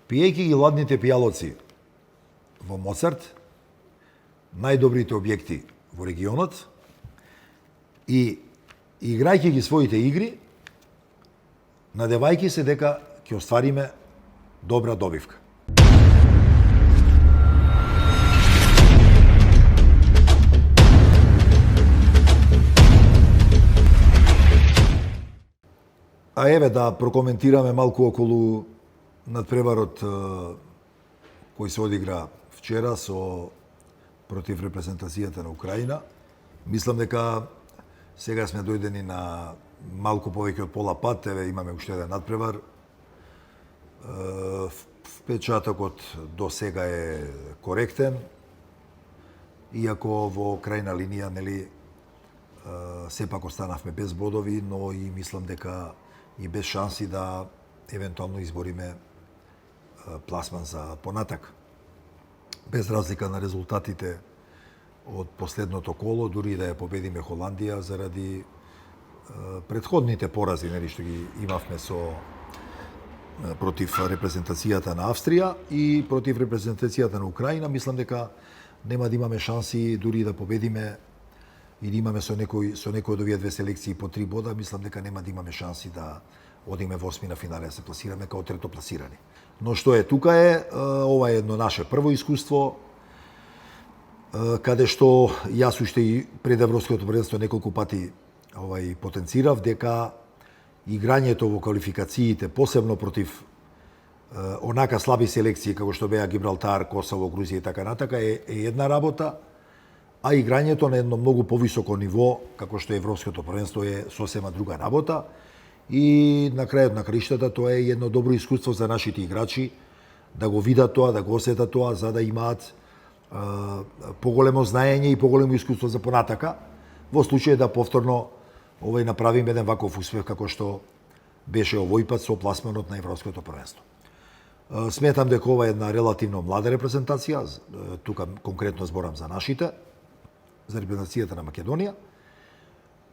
Пиејќи ги ладните пијалоци во Моцарт, најдобрите објекти во регионот и играјќи ги своите игри, надевајќи се дека ќе оствариме добра добивка. А еве да прокоментираме малку околу надпреварот кој се одигра вчера против репрезентацијата на Украина. Мислам дека сега сме дојдени на малку повеќе од пола пат, еве имаме уште еден надпревар. Впечатокот до сега е коректен, иако во крајна линија, нели, сепак останавме без бодови, но и мислам дека и без шанси да евентуално избориме пласман за понатак. Без разлика на резултатите од последното коло, дури да ја победиме Холандија заради претходните порази, нели, што ги имавме против репрезентацијата на Австрија и против репрезентацијата на Украина, мислам дека нема да имаме шанси дури да победиме или имаме со некој од овие две селекции по 3 бода, мислам дека нема да имаме шанси да одиме во осмина финале, да се пласираме као третопласирани. Но што е тука е, ова е едно наше прво искуство, каде што јас уште и пред Европското првенство неколку пати потенцирав дека играњето во квалификациите, посебно против онака слаби селекции како што беа Гибралтар, Косово, Грузија и така натака е една работа, а играњето на едно многу повисоко ниво, како што Европското првенство, е сосема друга работа. И на крајот на краиштата тоа е едно добро искуство за нашите играчи да го видат тоа, да го осетат тоа, за да имаат поголемо знаење и поголемо искуство за понатака, во случај да повторно направиме еден ваков успех како што беше овој пат со пласманот на Европското првенство. Сметам дека ова е една релативно млада репрезентација, тука конкретно зборам за нашите, за репрезентацијата на Македонија,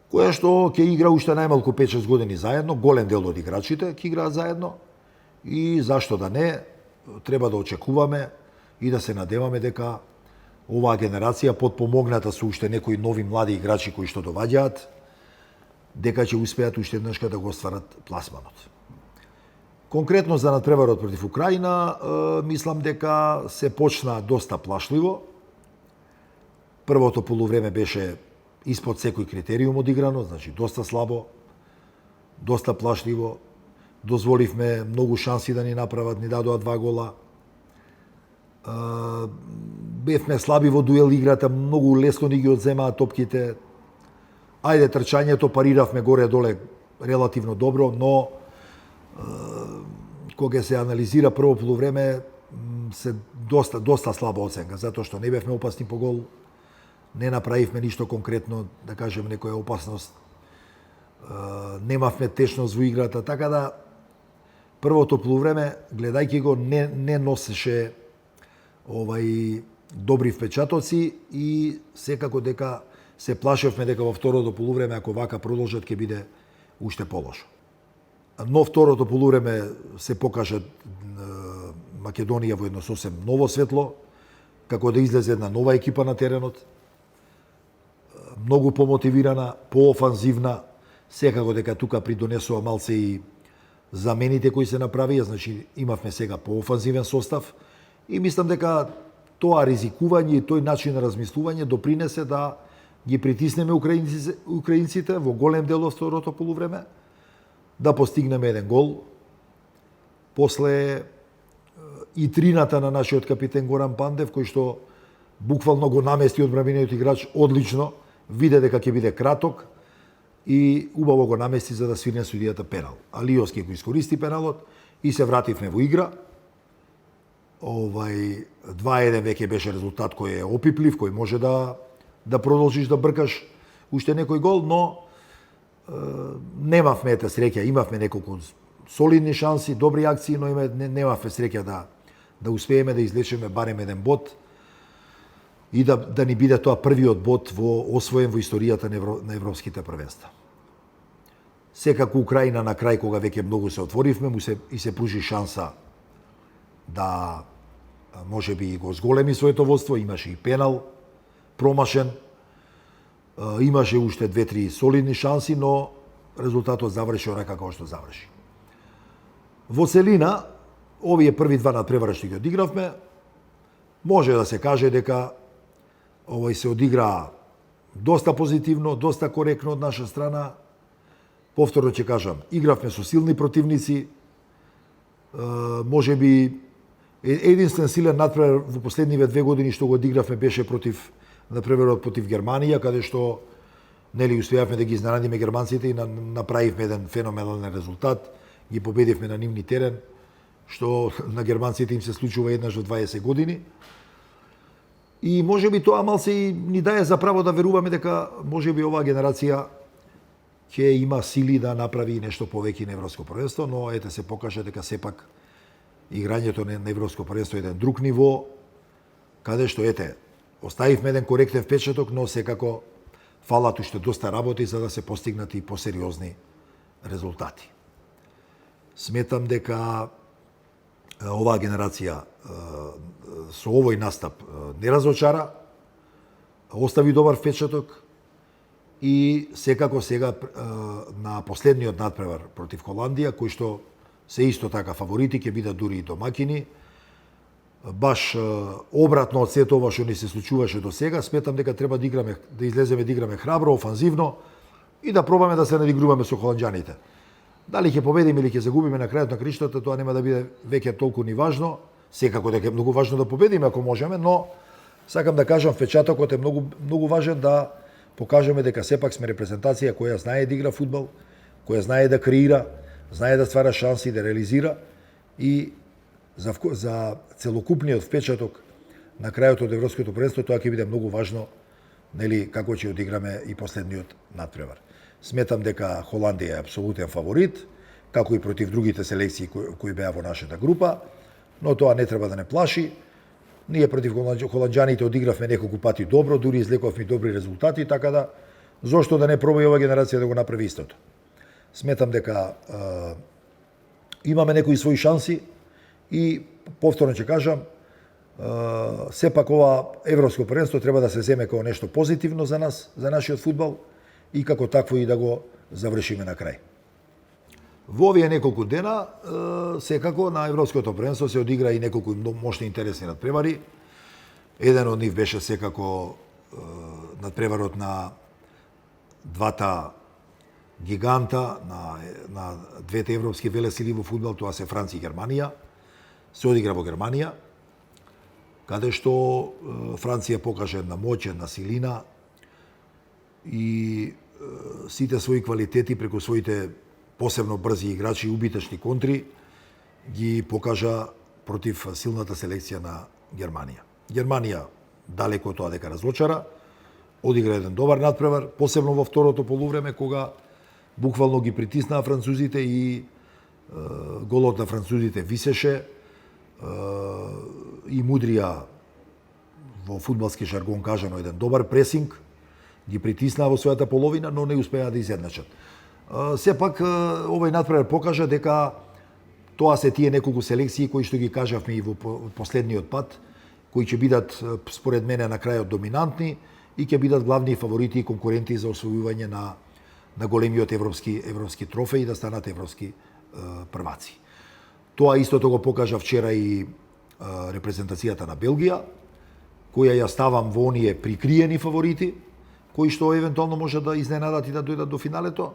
која што ќе игра уште најмалку 5-6 години заедно, голем дел од играчите ќе играат заедно и зашто да не, треба да очекуваме и да се надеваме дека оваа генерација, потпомогната со уште некои нови млади играчи кои што доваѓаат, дека ќе успеат уште еднашка да го остварат пласманот. Конкретно за надпреварот против Украина, мислам дека се почна доста плашливо. Првото полувреме беше испод секој критериум одиграно, значи доста слабо, доста плашливо. Дозволивме многу шанси да ни направат, ни дадоа 2 гола. Бевме слаби во дуел играта, многу лесно ни ги одземаа топките. Ајде, трчањето париравме горе-доле релативно добро, но кога се анализира прво полувреме, се доста слаба оценка, затоа што не бевме опасни по гол, не направивме ништо конкретно, да кажем, некоја опасност, немавме течност во играта, така да првото полувреме, гледајќи го, не носеше добри впечатоци и секако дека се плашевме дека во второто полувреме, ако вака продолжат, ќе биде уште полошо. Но второто полувреме се покажа Македонија во едно сосем ново светло, како да излезе една нова екипа на теренот, многу помотивирана, поофанзивна, секако дека тука придонесува малце и замените кои се направија, значи имавме сега поофанзивен состав и мислам дека тоа ризикување и тој начин на размислување допринесе да ги притиснеме украинците во голем дел од второто полувреме, да постигнеме еден гол. После и трината на нашиот капитен Горан Пандев, кој што буквално го намести одбранбениот играч одлично, виде дека ќе биде краток и убаво го намести за да свирне судијата пенал. Алиовски го искористи пеналот и се вративме во игра. 2-1 веќе беше резултат кој е опиплив, кој може да продолжиш да бркаш уште некој гол, но немавме среќа, имавме неколку солидни шанси, добри акции, но немавме среќа да успееме да извлечеме барем еден бод и да ни биде тоа првиот бод освоен во историјата на европските првенства. Секако Украина на крај, кога веќе многу се отворивме, и се пружи шанса да може би го зголеми своето водство, имаше и пенал промашен, имаше уште 2-3 солидни шанси, но резултатот заврши онака како што заврши. Во целина, овие први два надпревара што ги одигравме, може да се каже дека овој се одигра доста позитивно, доста коректно од наша страна. Повторно ќе кажам, игравме со силни противници, може би единствен силен надпревар во последниве 2 години што го одигравме беше надпреварот против Германија, каде што нели успеавме да ги изненадиме германците и направивме еден феноменален резултат, ги победивме на нивни терен, што на германците им се случува еднаш во 20 години. И може би тоа малце и ни дае за право да веруваме дека може би оваа генерација ќе има сили да направи нешто повеќе на Европско првенство, но ете се покаже дека сепак играњето на Европско првенство е еден друг ниво, каде што ете оставивме еден коректен впечаток, но секако фалат уште доста работи за да се постигнат и посериозни резултати. Сметам дека оваа генерација со овој настап не разочара, остави добар впечаток и секако сега на последниот надпревар против Холандија, кој што се исто така фаворити, ќе бидат дури и домакини, баш обратно од сето ова што ни се случуваше до сега, сметам дека треба да излеземе да играме храбро, офанзивно и да пробаме да се надигруваме со холанџаните. Дали ќе победиме или ќе загубиме на крајот на криштата, тоа нема да биде веќе толку ни важно. Секако дека е многу важно да победиме ако можеме, но сакам да кажам впечатокот е многу важен да покажеме дека сепак сме репрезентација која знае да игра фудбал, која знае да креира, знае да ствара шанси, да реализира и за целокупниот впечаток на крајот од Европското првенство тоа ќе биде многу важно, нели како ќе одиграме и последниот надпревар. Сметам дека Холандија е апсолутен фаворит, како и против другите селекции кои беа во нашата група, но тоа не треба да не плаши. Ние против холанџаните одигравме неколку пати добро, дури излековме добри резултати, така да зошто да не проба и ова генерација да го направи истото. Сметам дека имаме некои своји шанси и повторно ќе кажам, сепак ова Европско првенство треба да се земе како нешто позитивно за нас, за нашиот фудбал и како такво и да го завршиме на крај. Во овие неколку дена, секако на Европското првенство се одигра и неколку мощни интересни надпревари. Еден од нив беше секако надпреварот на двата гиганта, на двете европски велесили во фудбал, тоа се Франција и Германија. Се одигра во Германија, каде што Франција покаже една моќ, една силина и сите своји квалитети преку своите посебно брзи играчи и убитачни контри ги покажа против силната селекција на Германија. Германија далеко од тоа дека разочара, одигра еден добар надпревар, посебно во второто полувреме кога буквално ги притиснаа французите и голот на французите висеше и мудрија во фудбалски жаргон кажано еден добар пресинг, ги притиснаа во својата половина, но не успеа да изедначат. Сепак, овој надпревар покажа дека тоа се тие неколку селекции кои што ги кажавме и во последниот пат, кои ќе бидат, според мене, на крајот доминантни и ќе бидат главни фаворити и конкуренти за освојување на големиот европски трофеј и да станат европски прваци. Тоа истото го покажа вчера и репрезентацијата на Белгија, која ја ставам во оние прикриени фаворити, кои што евентуално може да изненадат и да дојдат до финалето.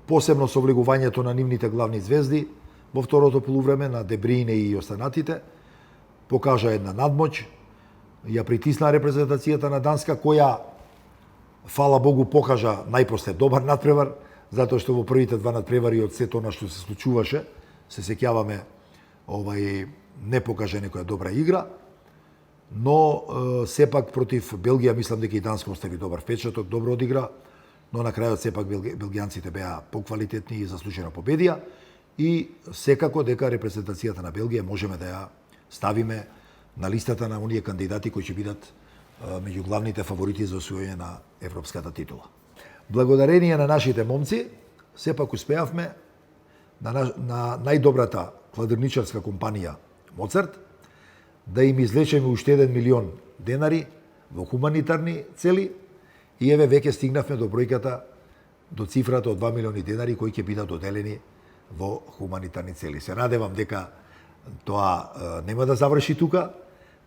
Посебно со влегувањето на нивните главни звезди во второто полувреме на Дебрине и останатите, покажа една надмоќ, ја притисна репрезентацијата на Данска, која, фала Богу, покажа најпосле добар надпревар, затоа што во првите два надпревари од сето она што се случуваше, се сеќаваме, не покажа некоја добра игра, но сепак против Белгија мислам дека и Данска остави добар впечаток, добро одигра, но на крајот сепак белгијанците беа поквалитетни и заслужено победија и секако дека репрезентацијата на Белгија можеме да ја ставиме на листата на оние кандидати кои ќе бидат меѓу главните фаворити за освојување на европската титула. Благодарение на нашите момци, сепак успеавме на најдобрата хладилничарска компанија Моцарт, да им излечеме уште 1 милион денари во хуманитарни цели и еве веќе стигнавме до бројката, до цифрата од 2 милиони денари кои ќе бидат доделени во хуманитарни цели. Се надевам дека тоа нема да заврши тука,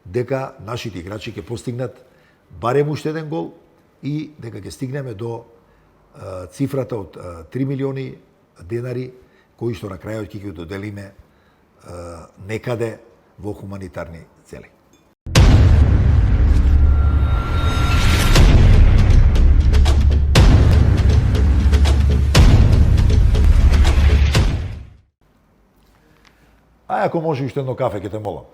дека нашите играчи ќе постигнат барем уште еден гол и дека ќе стигнеме до цифрата од 3 милиони денари кои што на крајот ќе ги доделиме некаде во хуманитарни цели. А ако може уште едно кафе, ќе те молам.